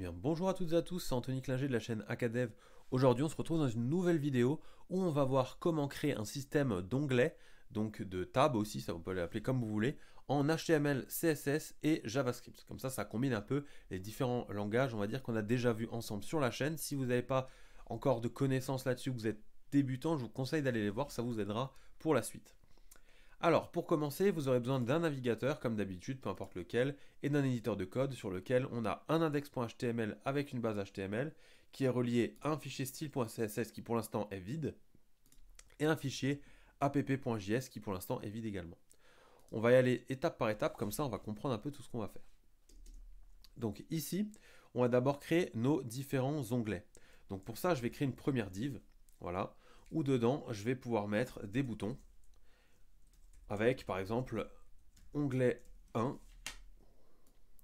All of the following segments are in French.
Bien, bonjour à toutes et à tous, c'est Anthony Klinger de la chaîne Acadev. Aujourd'hui, on se retrouve dans une nouvelle vidéo où on va voir comment créer un système d'onglets, donc de tabs aussi, ça vous pouvez l'appeler comme vous voulez, en HTML, CSS et JavaScript. Comme ça combine un peu les différents langages, on va dire, qu'on a déjà vu ensemble sur la chaîne. Si vous n'avez pas encore de connaissances là-dessus, que vous êtes débutant, je vous conseille d'aller les voir, ça vous aidera pour la suite. Alors, pour commencer, vous aurez besoin d'un navigateur, comme d'habitude, peu importe lequel, et d'un éditeur de code sur lequel on a un index.html avec une base HTML qui est relié à un fichier style.css qui pour l'instant est vide, et un fichier app.js qui pour l'instant est vide également. On va y aller étape par étape, comme ça on va comprendre un peu tout ce qu'on va faire. Donc ici, on va d'abord créer nos différents onglets. Donc pour ça, je vais créer une première div, voilà, où dedans, je vais pouvoir mettre des boutons, avec par exemple onglet 1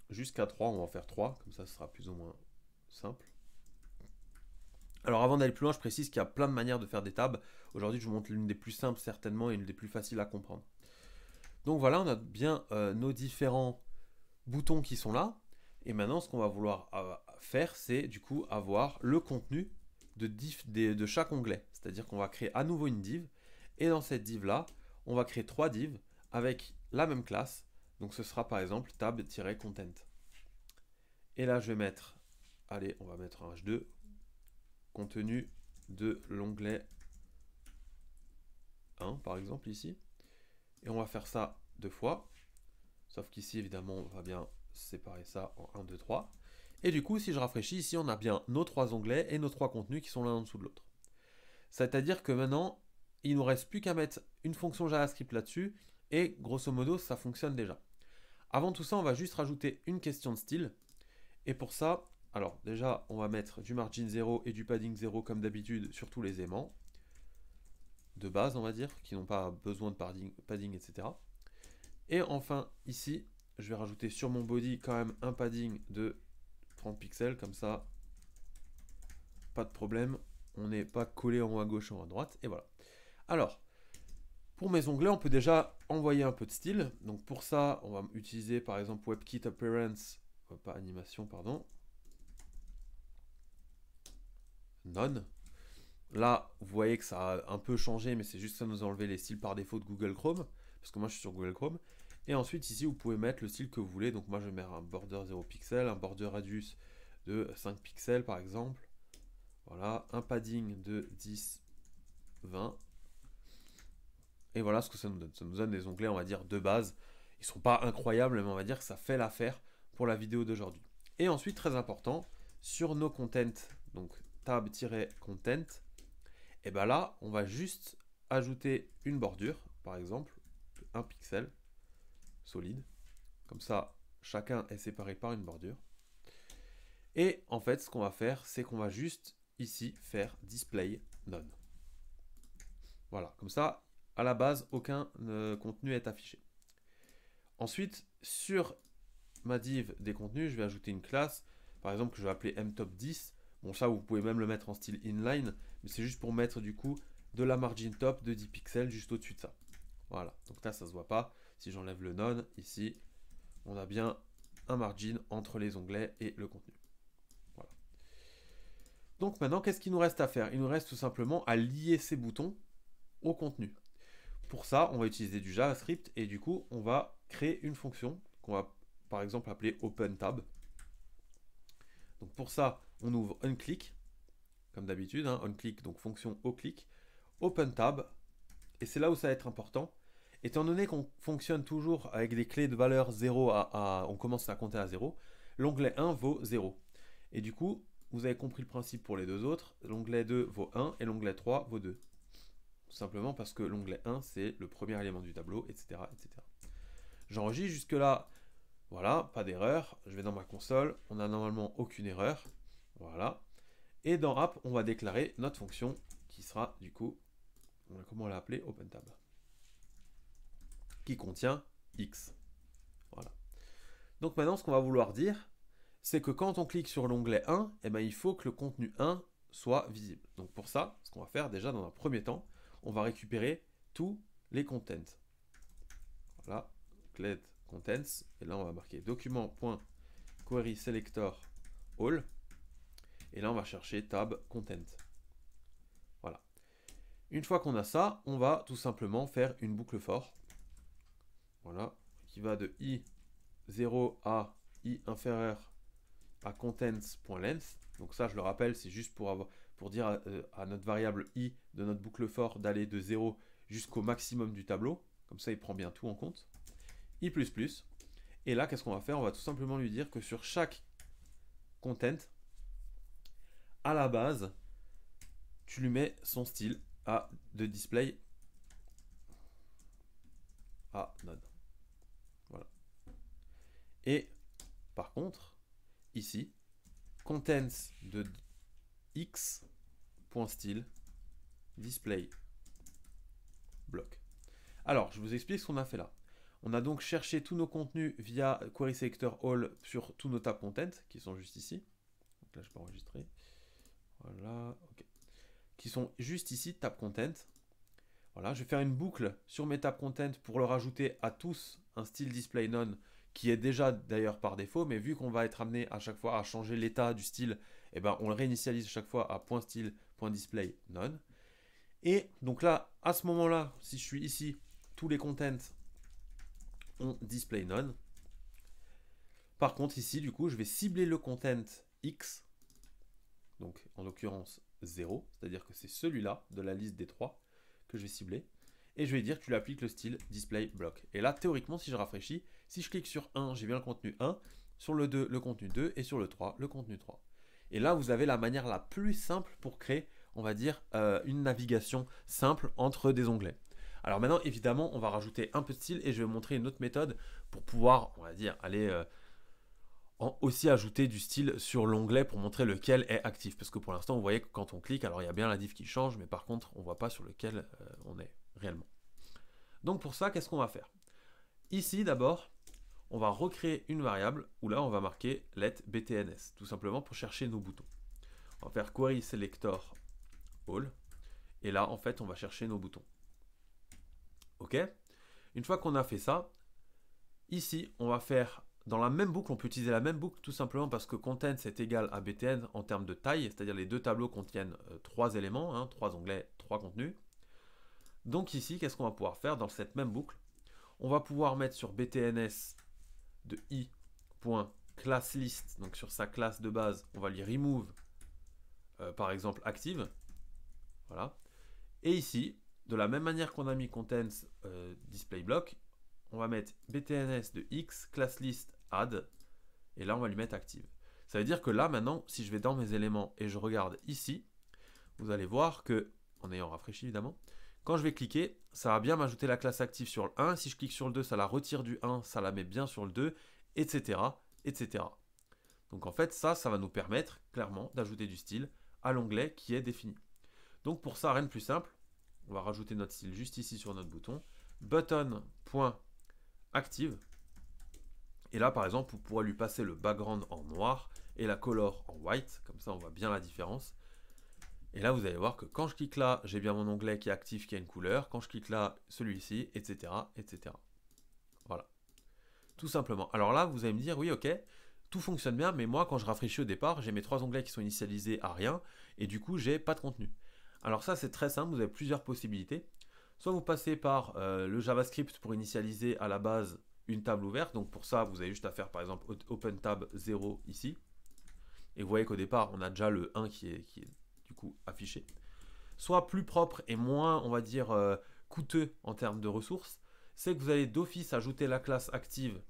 jusqu'à 3, on va en faire 3, comme ça ce sera plus ou moins simple. Alors avant d'aller plus loin, je précise qu'il y a plein de manières de faire des tabs. Aujourd'hui, je vous montre l'une des plus simples certainement et une des plus faciles à comprendre. Donc voilà, on a bien nos différents boutons qui sont là. Et maintenant, ce qu'on va vouloir faire, c'est du coup avoir le contenu de chaque onglet. C'est-à-dire qu'on va créer à nouveau une div. Et dans cette div-là, on va créer 3 divs avec la même classe. Donc ce sera par exemple tab-content. Et là, je vais mettre, allez, on va mettre un H2, contenu de l'onglet 1, par exemple, ici. Et on va faire ça 2 fois. Sauf qu'ici, évidemment, on va bien séparer ça en 1, 2, 3. Et du coup, si je rafraîchis, ici, on a bien nos 3 onglets et nos 3 contenus qui sont l'un en dessous de l'autre. C'est-à-dire que maintenant, il ne nous reste plus qu'à mettre une fonction JavaScript là-dessus, et grosso modo, ça fonctionne déjà. Avant tout ça, on va juste rajouter une question de style. Et pour ça, alors déjà, on va mettre du margin 0 et du padding 0 comme d'habitude sur tous les aimants. De base, on va dire, qui n'ont pas besoin de padding, etc. Et enfin, ici, je vais rajouter sur mon body quand même un padding de 30 pixels, comme ça, pas de problème. On n'est pas collé en haut à gauche, en haut à droite, et voilà. Alors, pour mes onglets, on peut déjà envoyer un peu de style. Donc pour ça, on va utiliser par exemple WebKit Appearance, pas animation, pardon, None. Là, vous voyez que ça a un peu changé, mais c'est juste que ça nous a enlevé les styles par défaut de Google Chrome, parce que moi je suis sur Google Chrome. Et ensuite, ici, vous pouvez mettre le style que vous voulez. Donc moi, je vais mettre un border 0 pixel, un border radius de 5 pixels par exemple. Voilà, un padding de 10, 20. Et voilà ce que ça nous donne. Ça nous donne des onglets, on va dire, de base. Ils ne sont pas incroyables, mais on va dire que ça fait l'affaire pour la vidéo d'aujourd'hui. Et ensuite, très important, sur nos contents, donc tab-content, et bien là, on va juste ajouter une bordure, par exemple, 1 pixel solide. Comme ça, chacun est séparé par une bordure. Et en fait, ce qu'on va faire, c'est qu'on va juste ici faire display none. Voilà, comme ça, à la base, aucun contenu est affiché. Ensuite, sur ma div des contenus, je vais ajouter une classe, par exemple, que je vais appeler mtop10. Bon, ça, vous pouvez même le mettre en style inline, mais c'est juste pour mettre du coup de la margin top de 10 pixels juste au-dessus de ça. Voilà, donc là, ça ne se voit pas. Si j'enlève le none, ici, on a bien un margin entre les onglets et le contenu. Voilà. Donc maintenant, qu'est-ce qu'il nous reste à faire? Il nous reste tout simplement à lier ces boutons au contenu. Pour ça, on va utiliser du JavaScript et du coup, on va créer une fonction qu'on va par exemple appeler OpenTab. Donc pour ça, on ouvre onClick, comme d'habitude, hein, onClick, donc fonction OClick, OpenTab, et c'est là où ça va être important. Étant donné qu'on fonctionne toujours avec des clés de valeur 0 on commence à compter à 0, l'onglet 1 vaut 0. Et du coup, vous avez compris le principe pour les deux autres, l'onglet 2 vaut 1 et l'onglet 3 vaut 2. Tout simplement parce que l'onglet 1, c'est le premier élément du tableau, etc. etc. J'enregistre jusque-là, voilà, pas d'erreur. Je vais dans ma console, on n'a normalement aucune erreur. Voilà. Et dans app, on va déclarer notre fonction qui sera du coup, comment on l'a appelé, OpenTab, qui contient X. Voilà. Donc maintenant, ce qu'on va vouloir dire, c'est que quand on clique sur l'onglet 1, eh ben, il faut que le contenu 1 soit visible. Donc pour ça, ce qu'on va faire déjà dans un premier temps, on va récupérer tous les contents. Voilà, let contents, et là on va marquer document.querySelector all. Et là, on va chercher tab content. Voilà. Une fois qu'on a ça, on va tout simplement faire une boucle for. Voilà. Qui va de i0 à i inférieur à contents.length. Donc ça, je le rappelle, c'est juste pour dire à notre variable i de notre boucle for d'aller de 0 jusqu'au maximum du tableau. Comme ça, il prend bien tout en compte. i++. Et là, qu'est-ce qu'on va faire? On va tout simplement lui dire que sur chaque content, à la base, tu lui mets son style de display à none. Voilà. Et par contre, ici, contents de x.style display block. Alors, je vous explique ce qu'on a fait là. On a donc cherché tous nos contenus via query selector all sur tous nos tab content qui sont juste ici. Donc là, je peux enregistrer. Voilà, ok. Qui sont juste ici, tab content. Voilà, je vais faire une boucle sur mes tab content pour leur ajouter à tous un style display none qui est déjà d'ailleurs par défaut, mais vu qu'on va être amené à chaque fois à changer l'état du style, eh ben, on le réinitialise à chaque fois à .style.display none. Et donc là, à ce moment-là, si je suis ici, tous les contents ont display none. Par contre, ici, du coup, je vais cibler le content x, donc en l'occurrence 0, c'est-à-dire que c'est celui-là de la liste des 3 que je vais cibler. Et je vais dire que tu lui appliques le style display block. Et là, théoriquement, si je rafraîchis, si je clique sur 1, j'ai bien le contenu 1, sur le 2, le contenu 2, et sur le 3, le contenu 3. Et là, vous avez la manière la plus simple pour créer, on va dire, une navigation simple entre des onglets. Alors maintenant, évidemment, on va rajouter un peu de style et je vais vous montrer une autre méthode pour pouvoir, on va dire, aller aussi ajouter du style sur l'onglet pour montrer lequel est actif. Parce que pour l'instant, vous voyez que quand on clique, alors il y a bien la div qui change, mais par contre, on ne voit pas sur lequel on est réellement. Donc pour ça, qu'est-ce qu'on va faire? Ici, d'abord, on va recréer une variable où là, on va marquer let btns, tout simplement pour chercher nos boutons. On va faire query selector all, et là, en fait, on va chercher nos boutons. OK? Une fois qu'on a fait ça, ici, on va faire dans la même boucle, on peut utiliser la même boucle tout simplement parce que contents est égal à btn en termes de taille, c'est-à-dire les deux tableaux contiennent 3 éléments, hein, 3 onglets, 3 contenus. Donc ici, qu'est-ce qu'on va pouvoir faire dans cette même boucle? On va pouvoir mettre sur btns de i.classList, donc sur sa classe de base, on va lui remove, par exemple, active. Voilà. Et ici, de la même manière qu'on a mis contents display block, on va mettre btns de x, classList add, et là on va lui mettre active. Ça veut dire que là maintenant, si je vais dans mes éléments et je regarde ici, vous allez voir que, en ayant rafraîchi évidemment, quand je vais cliquer, ça va bien m'ajouter la classe active sur le 1, si je clique sur le 2, ça la retire du 1, ça la met bien sur le 2, etc. etc. Donc en fait, ça va nous permettre clairement d'ajouter du style à l'onglet qui est défini. Donc pour ça, rien de plus simple, on va rajouter notre style juste ici sur notre bouton, button.active. Et là, par exemple, vous pourrez lui passer le background en noir et la color en white. Comme ça, on voit bien la différence. Et là, vous allez voir que quand je clique là, j'ai bien mon onglet qui est actif, qui a une couleur. Quand je clique là, celui-ci, etc., etc. Voilà. Tout simplement. Alors là, vous allez me dire, oui, ok, tout fonctionne bien, mais moi, quand je rafraîchis au départ, j'ai mes 3 onglets qui sont initialisés à rien. Et du coup, j'ai pas de contenu. Alors ça, c'est très simple. Vous avez plusieurs possibilités. Soit vous passez par le JavaScript pour initialiser à la base une table ouverte. Donc pour ça, vous avez juste à faire par exemple open tab 0 ici. Et vous voyez qu'au départ, on a déjà le 1 qui est du coup affiché. Soit plus propre et moins, on va dire, coûteux en termes de ressources, c'est que vous allez d'office ajouter la classe active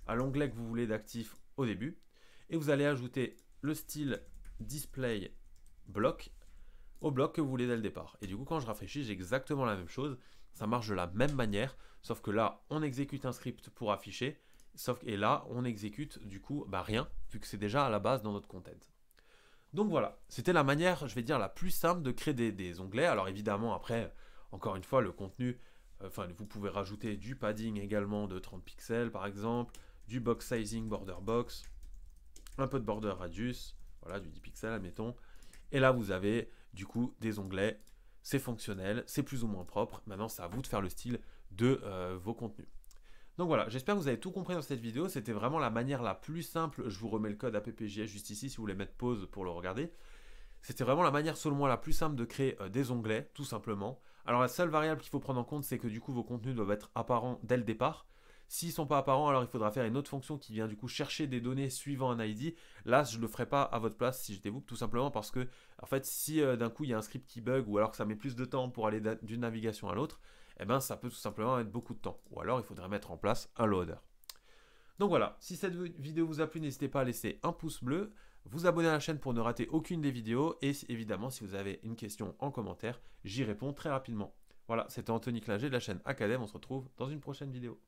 à l'onglet que vous voulez d'actif au début. Et vous allez ajouter le style display block au bloc que vous voulez dès le départ. Et du coup, quand je rafraîchis, j'ai exactement la même chose. Ça marche de la même manière, sauf que là, on exécute un script pour afficher, et là, on exécute du coup rien, vu que c'est déjà à la base dans notre content. Donc voilà, c'était la manière, je vais dire, la plus simple de créer des onglets. Alors évidemment, après, encore une fois, le contenu, vous pouvez rajouter du padding également de 30 pixels, par exemple, du box sizing border box, un peu de border radius, voilà, du 10 pixels, admettons. Et là, vous avez du coup des onglets, c'est fonctionnel, c'est plus ou moins propre. Maintenant, c'est à vous de faire le style de vos contenus. Donc voilà, j'espère que vous avez tout compris dans cette vidéo. C'était vraiment la manière la plus simple. Je vous remets le code APPJS juste ici si vous voulez mettre pause pour le regarder. C'était vraiment la manière selon moi la plus simple de créer des onglets, tout simplement. Alors la seule variable qu'il faut prendre en compte, c'est que du coup vos contenus doivent être apparents dès le départ. S'ils ne sont pas apparents, alors il faudra faire une autre fonction qui vient du coup chercher des données suivant un ID. Là, je ne le ferai pas à votre place si j'étais vous, tout simplement parce que, en fait, si d'un coup il y a un script qui bug ou alors que ça met plus de temps pour aller d'une navigation à l'autre, eh ben ça peut tout simplement mettre beaucoup de temps. Ou alors il faudrait mettre en place un loader. Donc voilà, si cette vidéo vous a plu, n'hésitez pas à laisser un pouce bleu, vous abonner à la chaîne pour ne rater aucune des vidéos, et évidemment, si vous avez une question en commentaire, j'y réponds très rapidement. Voilà, c'était Anthony Klinger de la chaîne Academ, on se retrouve dans une prochaine vidéo.